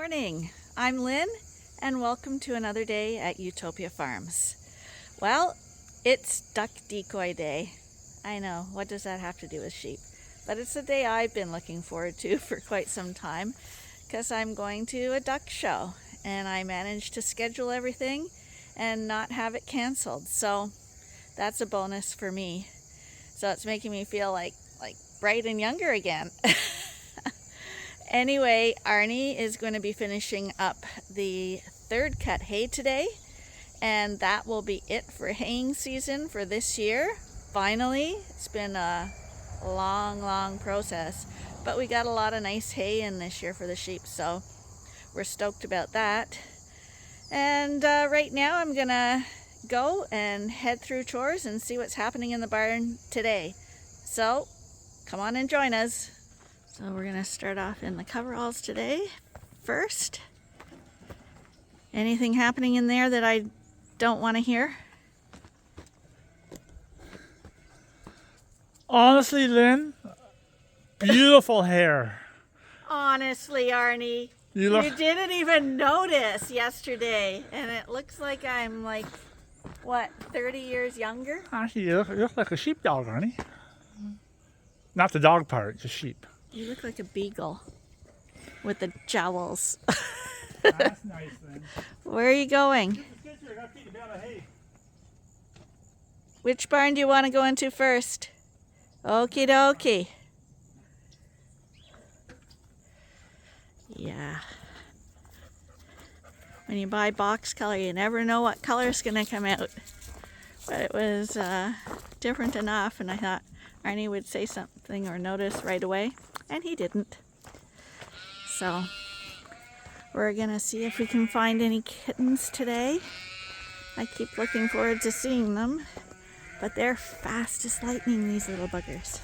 morning. I'm Lynn, and welcome to another day at Ewetopia Farms. Well, it's duck decoy day. I know, what does that have to do with sheep? But it's a day I've been looking forward to for quite some time because I'm going to a duck show and I managed to schedule everything and not have it canceled. So that's a bonus for me. So it's making me feel like bright and younger again. Anyway, Arnie is going to be finishing up the third cut hay today, and that will be it for haying season for this year. Finally, it's been a long process, but we got a lot of nice hay in this year for the sheep, so we're stoked about that. And right now I'm gonna go and head through chores and see what's happening in the barn today. So come on and join us. So we're gonna start off in the coveralls today first. Anything happening in there that I don't want to hear? Honestly, Lynn, beautiful hair. Honestly, Arnie, you didn't even notice yesterday, and it looks like I'm like, what, 30 years younger? Actually, you look like a sheepdog, Arnie. Not the dog part, just sheep. You look like a beagle with the jowls. That's nice, Lynn. Where are you going? Which barn do you want to go into first? Okie dokie. Yeah. When you buy box color, you never know what color is going to come out. But it was different enough, and I thought Arnie would say something or notice right away, and he didn't. So we're going to see if we can find any kittens today. I keep looking forward to seeing them, but they're fast as lightning, these little buggers.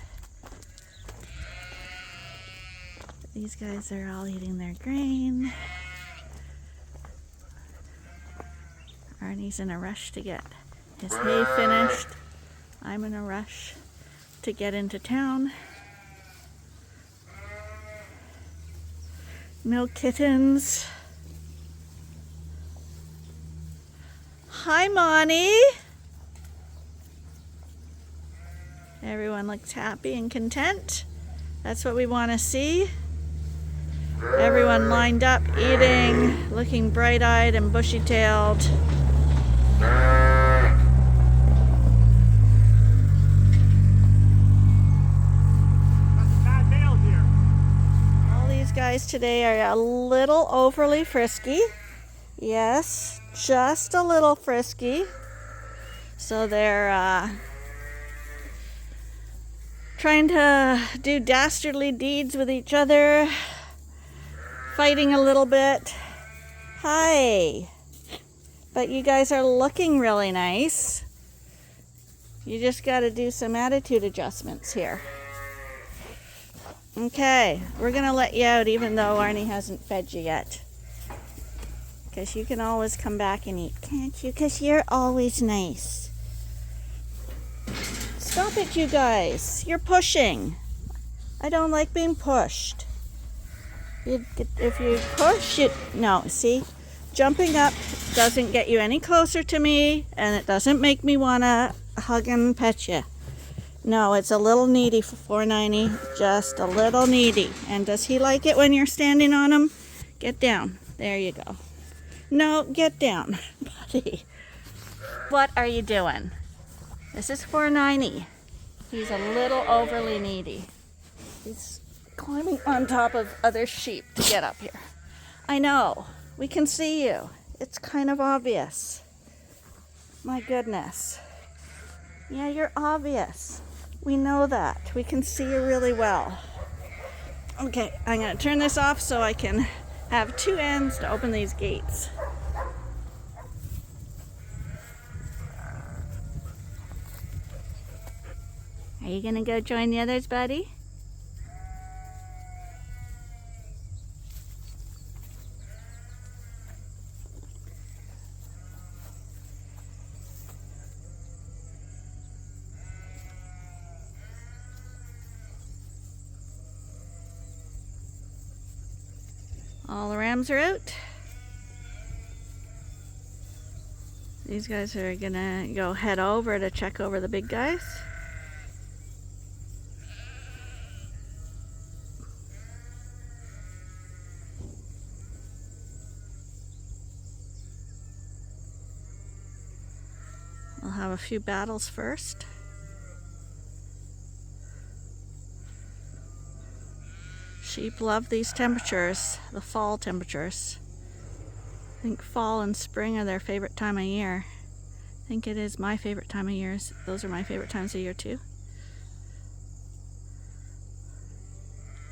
These guys are all eating their grain. Arnie's in a rush to get his hay finished. I'm in a rush to get into town. No kittens. Hi, Monty. Everyone looks happy and content. That's what we want to see. Everyone lined up, eating, looking bright-eyed and bushy-tailed. All these guys today are a little overly frisky. Yes, just a little frisky. So they're trying to do dastardly deeds with each other, fighting a little bit. Hi. But you guys are looking really nice. You just got to do some attitude adjustments here. Okay, we're going to let you out even though Arnie hasn't fed you yet. Because you can always come back and eat, can't you? Because you're always nice. Stop it, you guys. You're pushing. I don't like being pushed. If you push, no, see? Jumping up doesn't get you any closer to me, and it doesn't make me want to hug and pet you. No, it's a little needy for 490, just a little needy. And does he like it when you're standing on him? Get down. There you go. No, get down, buddy. What are you doing? This is 490. He's a little overly needy. He's climbing on top of other sheep to get up here. I know. We can see you. It's kind of obvious. My goodness. Yeah, you're obvious. We know that. We can see you really well. Okay, I'm going to turn this off so I can have two ends to open these gates. Are you going to go join the others, buddy? All the rams are out. These guys are gonna go head over to check over the big guys. We'll have a few battles first. Sheep love these temperatures, the fall temperatures. I think fall and spring are their favorite time of year. I think it is my favorite time of year. Those are my favorite times of year too.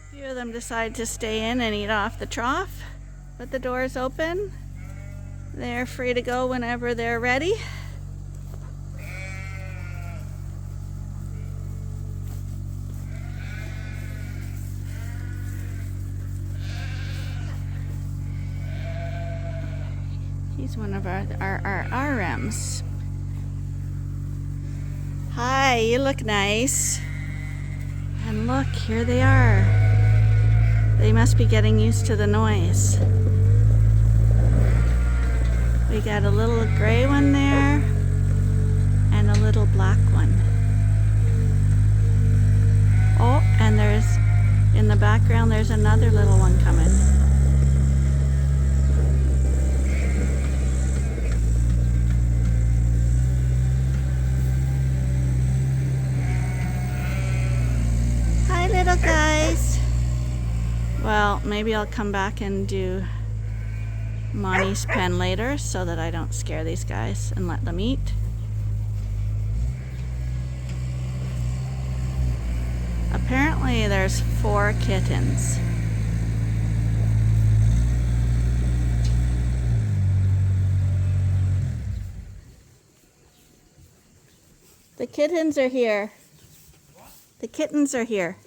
A few of them decide to stay in and eat off the trough, but the door is open. They're free to go whenever they're ready. He's one of our RMs. Hi, you look nice. And look, here they are. They must be getting used to the noise. We got a little gray one there and a little black one. Oh, and there's, in the background, there's another little one coming. Little guys. Well, maybe I'll come back and do Monty's pen later so that I don't scare these guys and let them eat. Apparently there's 4 kittens. The kittens are here. The kittens are here.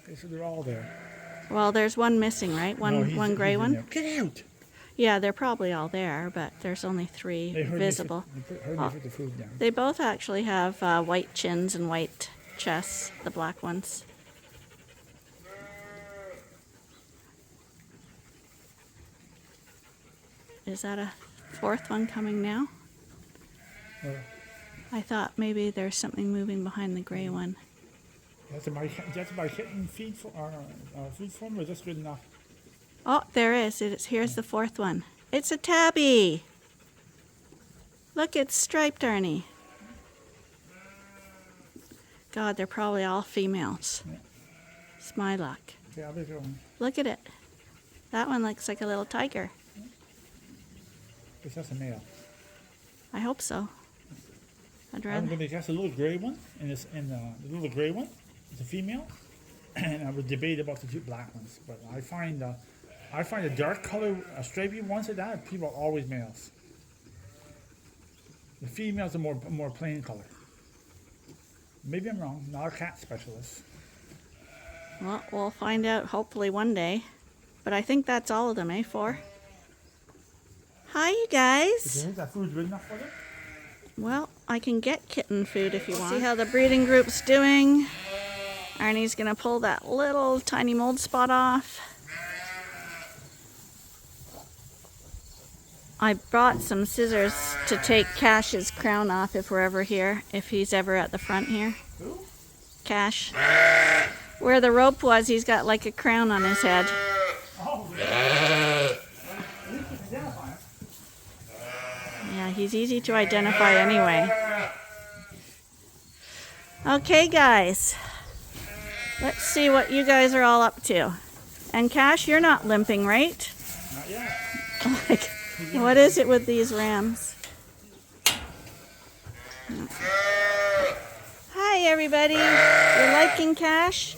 Okay, so they're all there. Well, there's one missing, right? One gray one? Get out! Yeah, they're probably all there, but there's only 3 visible. The food down. They both actually have white chins and white chests, the black ones. Is that a 4th one coming now? I thought maybe there's something moving behind the gray one. That's my kitten feed for food form, or just good enough? Oh, there is. Here's the 4th one. It's a tabby. Look, it's striped, Arnie. God, they're probably all females. Yeah. It's my luck. Okay, I'll be going. Look at it. That one looks like a little tiger. Guess that's a male. I hope so. I'd I'm rather. going to guess the little gray one, and the little gray one is a female, and I would debate about the 2 black ones. But I find the dark color stripy ones like that, people are always males. The females are more plain color. Maybe I'm wrong. Not a cat specialist. Well, we'll find out hopefully one day. But I think that's all of them, eh? 4. Hi, you Do you guys. think that food's good enough for them? Well, I can get kitten food if you want. See how the breeding group's doing. Arnie's gonna pull that little tiny mold spot off. I brought some scissors to take Cash's crown off if we're ever here, if he's ever at the front here. Who? Cash. Where the rope was, he's got like a crown on his head. Oh, really? Yeah, he's easy to identify anyway. Okay, guys. Let's see what you guys are all up to. And Cash, you're not limping, right? Not yet. Like, what is it with these rams? Hi, everybody. You're liking Cash?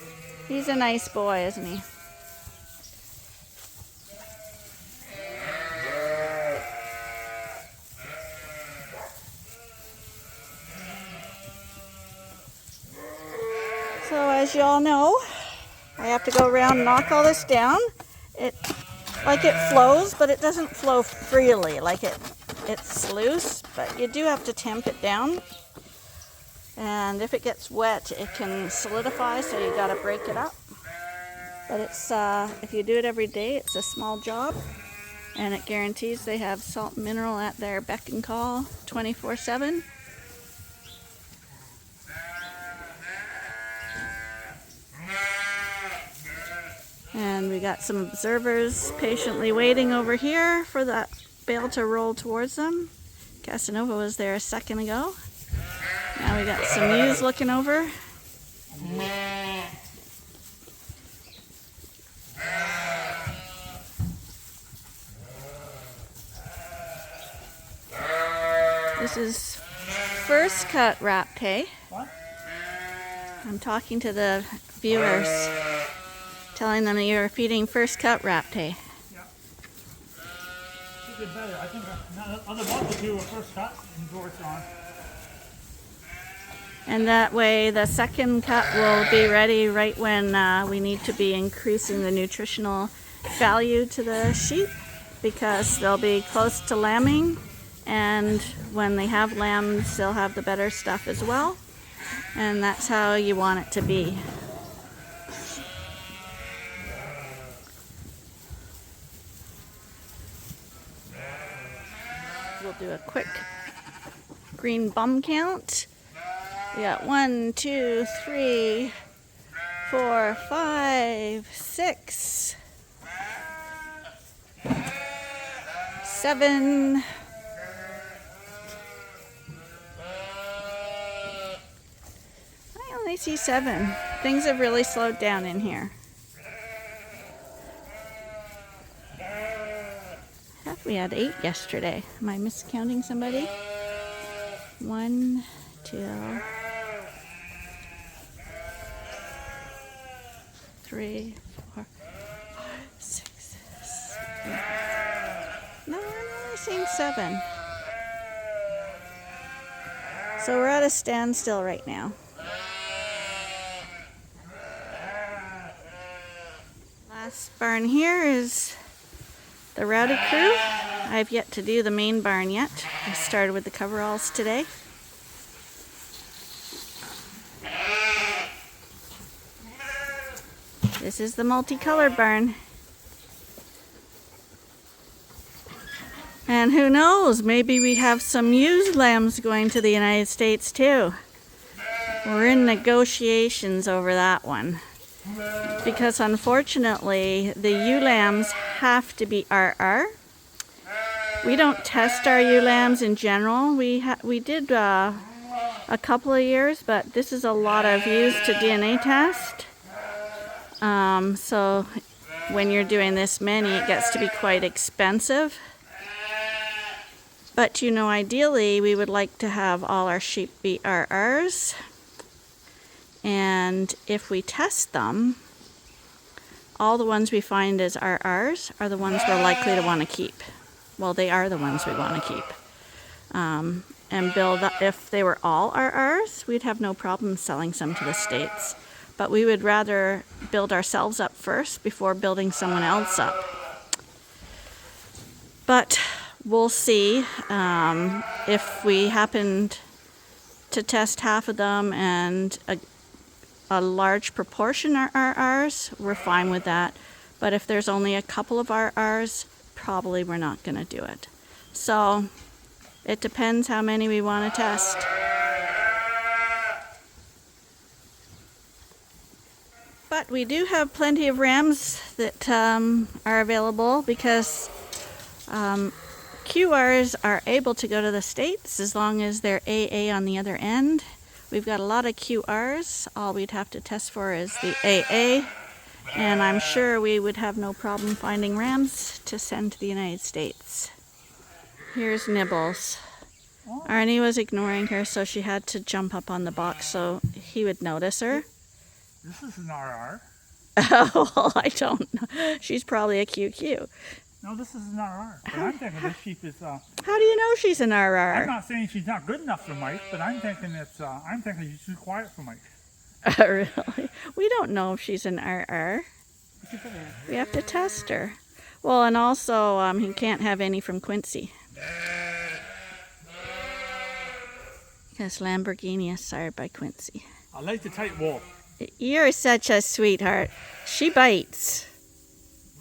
He's a nice boy, isn't he? So as you all know, I have to go around and knock all this down. It flows, but it doesn't flow freely. Like it's loose, but you do have to tamp it down. And if it gets wet, it can solidify, so you gotta break it up. But it's if you do it every day, it's a small job, and it guarantees they have salt and mineral at their beck and call 24/7. And we got some observers patiently waiting over here for that bale to roll towards them. Casanova was there a second ago. Now we got some ewes looking over. This is first cut wrap hay. What? I'm talking to the viewers, telling them that you're feeding first cut wrapped hay. Yeah. Should get better. I think another month or two of first cut and go it's on. And that way the second cut will be ready right when we need to be increasing the nutritional value to the sheep, because they'll be close to lambing, and when they have lambs they'll have the better stuff as well, and that's how you want it to be. We'll do a quick green bum count. We got 1, 2, 3, 4, 5, 6, 7. I only see 7. Things have really slowed down in here. I thought we had 8 yesterday. Am I miscounting somebody? 1, 2, 3, 4, 5, 6, 7. No, I'm only seeing 7. So we're at a standstill right now. Last barn here is the rowdy crew. I've yet to do the main barn yet. I started with the coveralls today. This is the multicolored barn. And who knows, maybe we have some ewe lambs going to the United States too. We're in negotiations over that one. Because unfortunately, the ewe lambs have to be RR. We don't test our ewe lambs in general. We did a couple of years, but this is a lot of ewes to DNA test. So when you're doing this many, it gets to be quite expensive. But you know, ideally, we would like to have all our sheep be RRs. And if we test them, all the ones we find as RRs are the ones we're likely to want to keep. Well, they are the ones we want to keep. And build up. If they were all RRs, we'd have no problem selling some to the States. But we would rather build ourselves up first before building someone else up. But we'll see. If we happened to test half of them and a large proportion are RRs, we're fine with that. But if there's only a couple of RRs, probably we're not going to do it. So it depends how many we want to test. But we do have plenty of rams that are available, because QRs are able to go to the States as long as they're AA on the other end. We've got a lot of QRs. All we'd have to test for is the AA. And I'm sure we would have no problem finding rams to send to the United States. Here's Nibbles. Arnie was ignoring her, so she had to jump up on the box so he would notice her. This is an RR. Oh, well, I don't know. She's probably a QQ. No, this is an RR. But I'm thinking this sheep is. How do you know she's an RR? I'm not saying she's not good enough for Mike, but I'm thinking she's too quiet for Mike. Really? We don't know if she's an RR. We have to test her. Well, and also he can't have any from Quincy. Because Lamborghini is sired by Quincy. I like the tight wool. You're such a sweetheart. She bites.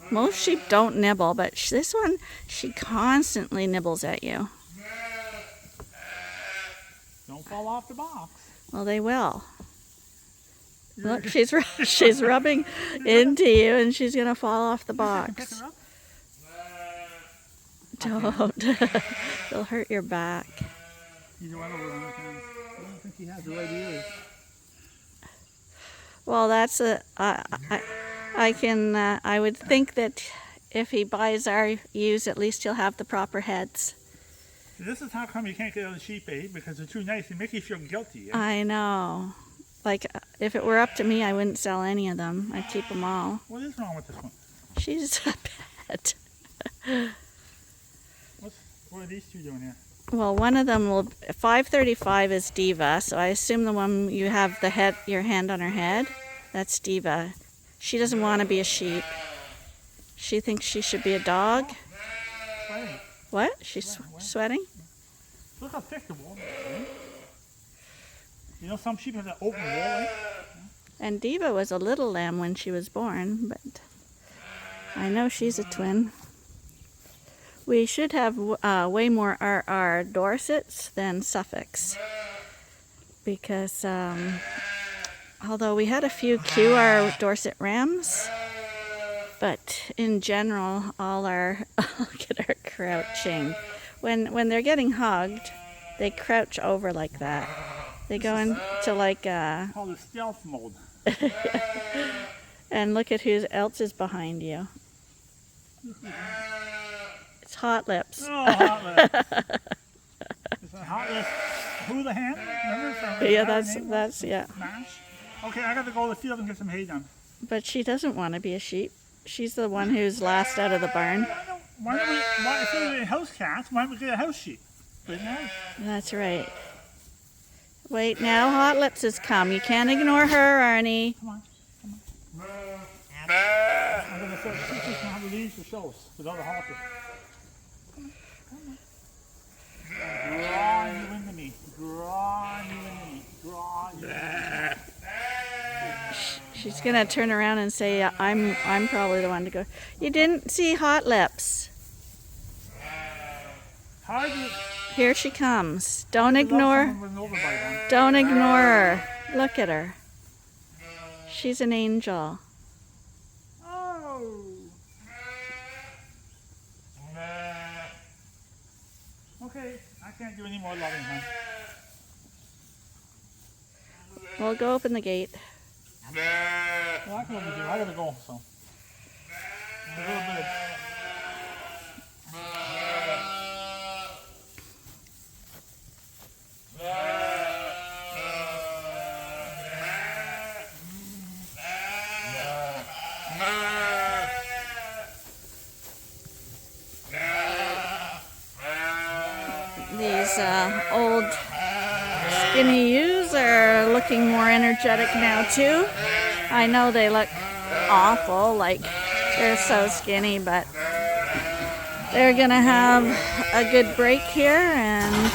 Most sheep don't nibble, but this one, she constantly nibbles at you. Don't fall off the box. Well, they will. Look, she's rubbing into you, and she's gonna fall off the box. Don't. They'll hurt your back. He's right over on the fence. I don't think he has the right ears. Well, that's I would think that if he buys our ewes, at least he'll have the proper heads. This is how come you can't get on the sheep, eh? Because they're too nice. They make you feel guilty. Eh? I know. Like, if it were up to me, I wouldn't sell any of them. I'd keep them all. What is wrong with this one? She's a pet. What are these two doing here? Well, one of them will. 535 is Diva, so I assume the one you have your hand on her head, that's Diva. She doesn't want to be a sheep. She thinks she should be a dog. Sweating. What? She's sweating? Look how thick the wool is. You know, some sheep have that open wool, eh? And Diva was a little lamb when she was born, but I know she's a twin. We should have way more RR Dorsets than Suffolks, because although we had a few QR Dorset Rams, but in general, all our look at her crouching. When they're getting hogged, they crouch over like that. They go into like called the stealth mode. And look at who else is behind you. It's Hot Lips. Oh, Hot Lips. Is that Hot Lips Houlihan? Remember from Yeah, that's yeah. Smash? Okay, I got to go to the field and get some hay done. But she doesn't want to be a sheep. She's the one who's last out of the barn. If we're house cats, why don't we get a house sheep? But no. That's right. Wait, now Hot Lips has come. You can't ignore her, Arnie. Come on. I'm going to start teaching how to leave the shows without a halter. Come on. Draw you into me. She's gonna turn around and say, "I'm probably the one to go." You didn't see Hot Lips. Here she comes. Don't ignore. Don't ignore her. Look at her. She's an angel. Oh. Okay, I can't do any more loving, huh? Well, go open the gate. Well, I can only do. I gotta go. So. A little bit of. These old skinny ewes are looking more energetic now too. I know they look awful, like they're so skinny, but they're gonna have a good break here, and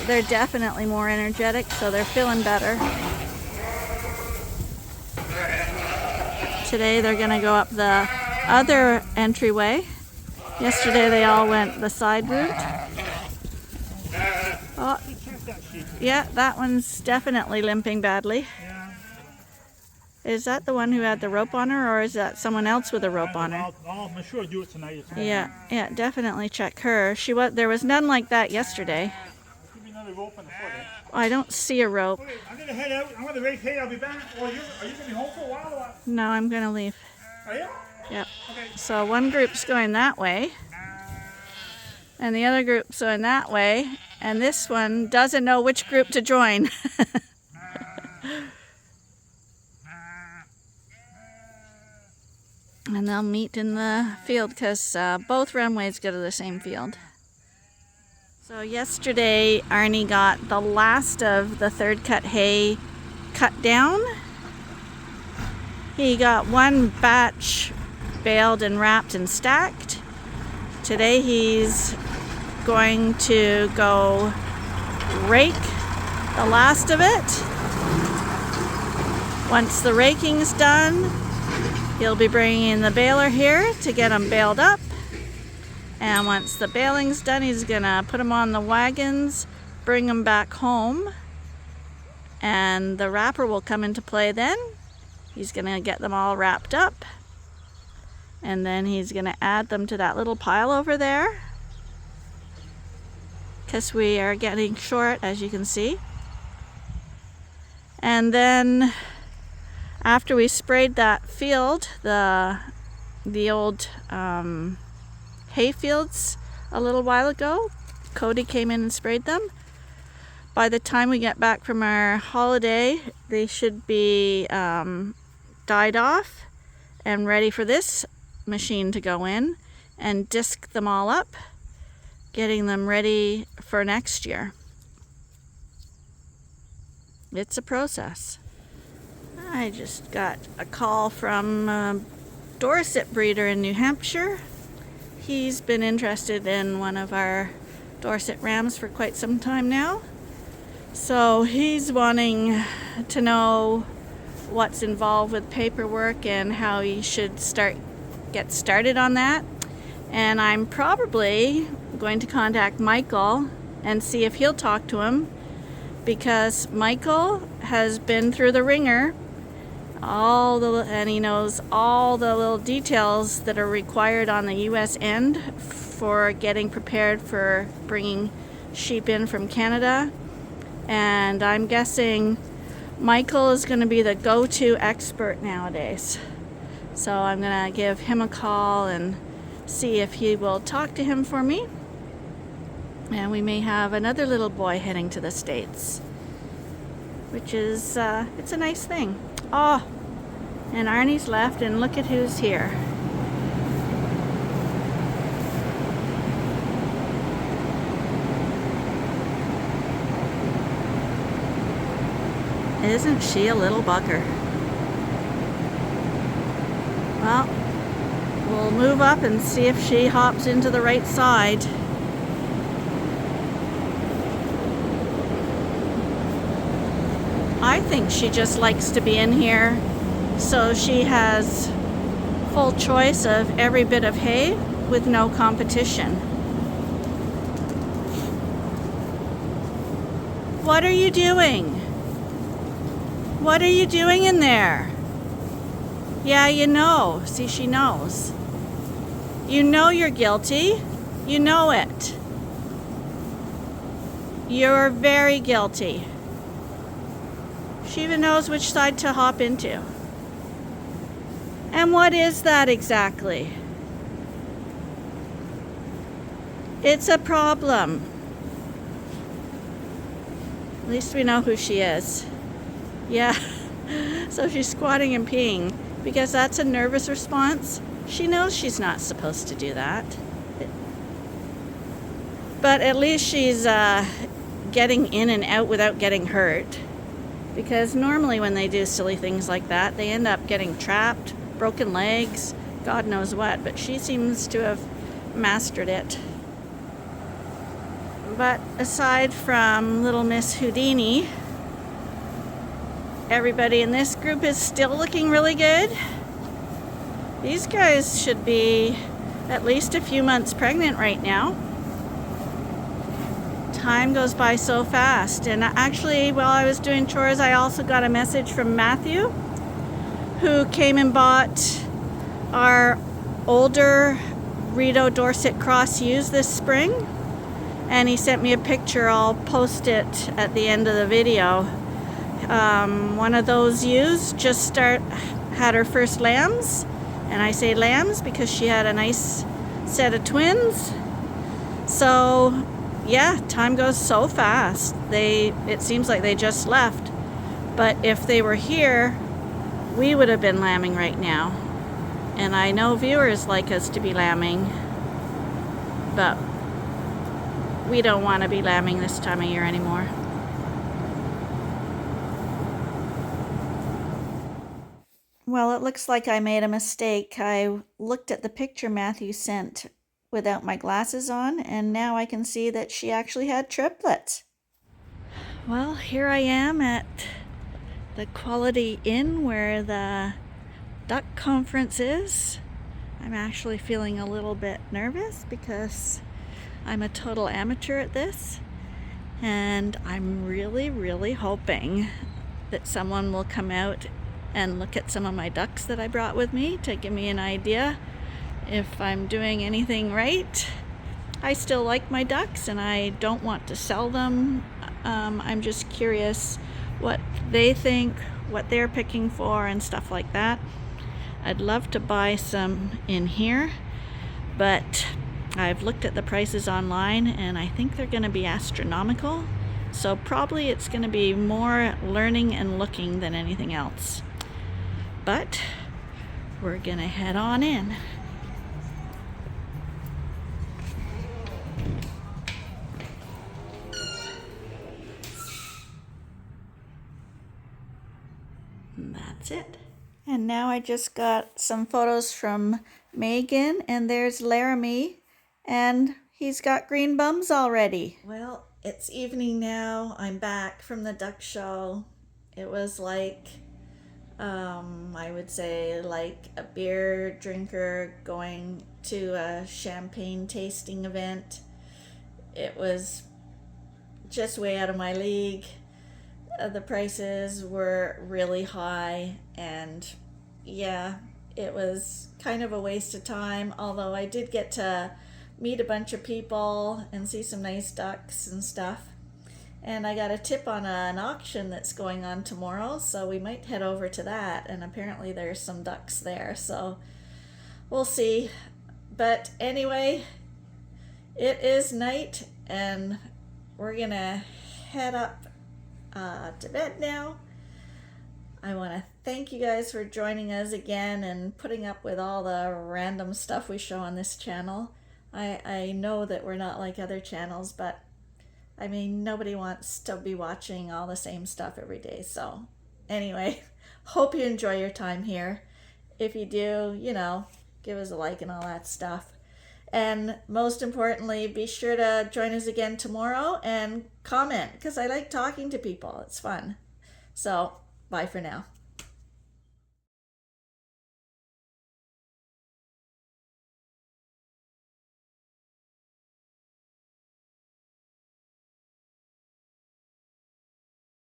they're definitely more energetic, so they're feeling better. Today they're gonna go up the other entryway. Yesterday they all went the side route. Oh, yeah, that one's definitely limping badly. Is that the one who had the rope on her, or is that someone else with a rope on her? I'll make sure I do it tonight. Yeah, definitely check her. There was none like that yesterday. Give me another rope on the foot. I don't see a rope. Okay, I'm gonna head out. I'm gonna raise hay. I'll be back. Are you gonna be home for a while or what? No, I'm gonna leave. Are you? Yep. Okay. So one group's going that way, and the other group's going that way, and this one doesn't know which group to join. And they'll meet in the field because both runways go to the same field. So yesterday Arnie got the last of the third cut hay cut down. He got one batch baled and wrapped and stacked. Today he's going to go rake the last of it. Once the raking's done, he'll be bringing the baler here to get them baled up. And once the baling's done, he's gonna put them on the wagons, bring them back home, and the wrapper will come into play then. He's gonna get them all wrapped up, and then he's gonna add them to that little pile over there, because we are getting short, as you can see. And then after we sprayed that field, the old hay fields a little while ago, Cody came in and sprayed them. By the time we get back from our holiday, they should be died off and ready for this machine to go in and disc them all up, getting them ready for next year. It's a process. I just got a call from a Dorset breeder in New Hampshire. He's been interested in one of our Dorset rams for quite some time now. So he's wanting to know what's involved with paperwork and how he should get started on that. And I'm probably going to contact Michael and see if he'll talk to him, because Michael has been through the ringer, and he knows all the little details that are required on the US end for getting prepared for bringing sheep in from Canada. And I'm guessing Michael is going to be the go-to expert nowadays. So I'm going to give him a call and see if he will talk to him for me. And we may have another little boy heading to the States, which is, it's a nice thing. Oh, and Arnie's left, and look at who's here. Isn't she a little bugger? Well, we'll move up and see if she hops into the right side. I think she just likes to be in here, so she has full choice of every bit of hay with no competition. What are you doing? What are you doing in there? Yeah, you know. See, she knows. You know you're guilty. You know it. You're very guilty. She even knows which side to hop into. And what is that exactly? It's a problem. At least we know who she is. Yeah. So she's squatting and peeing because that's a nervous response. She knows she's not supposed to do that. But at least she's getting in and out without getting hurt. Because normally when they do silly things like that, they end up getting trapped, broken legs, God knows what. But she seems to have mastered it. But aside from little Miss Houdini, everybody in this group is still looking really good. These guys should be at least a few months pregnant right now. Time goes by so fast. And actually, while I was doing chores, I also got a message from Matthew, who came and bought our older Rito Dorset Cross ewes this spring. And he sent me a picture. I'll post it at the end of the video. One of those ewes just had her first lambs. And I say lambs because she had a nice set of twins. So yeah, time goes so fast. It seems like they just left. But if they were here, we would have been lambing right now. And I know viewers like us to be lambing, but we don't want to be lambing this time of year anymore. Well, it looks like I made a mistake. I looked at the picture Matthew sent without my glasses on, and now I can see that she actually had triplets. Well, here I am at the Quality Inn where the duck conference is. I'm actually feeling a little bit nervous because I'm a total amateur at this, and I'm really hoping that someone will come out and look at some of my ducks that I brought with me to give me an idea if I'm doing anything right. I still like my ducks and I don't want to sell them. I'm just curious what they think, what they're picking for, and stuff like that. I'd love to buy some in here, but I've looked at the prices online and I think they're going to be astronomical. So probably it's going to be more learning and looking than anything else. But we're going to head on in. And that's it. And now I just got some photos from Megan, and there's Laramie, and he's got green bums already. Well, it's evening now. I'm back from the duck show. It was like, I would say like a beer drinker going to a champagne tasting event. It was just way out of my league. The prices were really high, and yeah, it was kind of a waste of time, although I did get to meet a bunch of people and see some nice ducks and stuff. And I got a tip on an auction that's going on tomorrow, so we might head over to that, and apparently there's some ducks there, so we'll see. But anyway, it is night and we're gonna head up to bed now. I want to thank you guys for joining us again and putting up with all the random stuff we show on this channel. I know that we're not like other channels, but I mean, nobody wants to be watching all the same stuff every day. So anyway, hope you enjoy your time here. If you do, you know, give us a like and all that stuff. And most importantly, be sure to join us again tomorrow and comment, because I like talking to people. It's fun. So bye for now.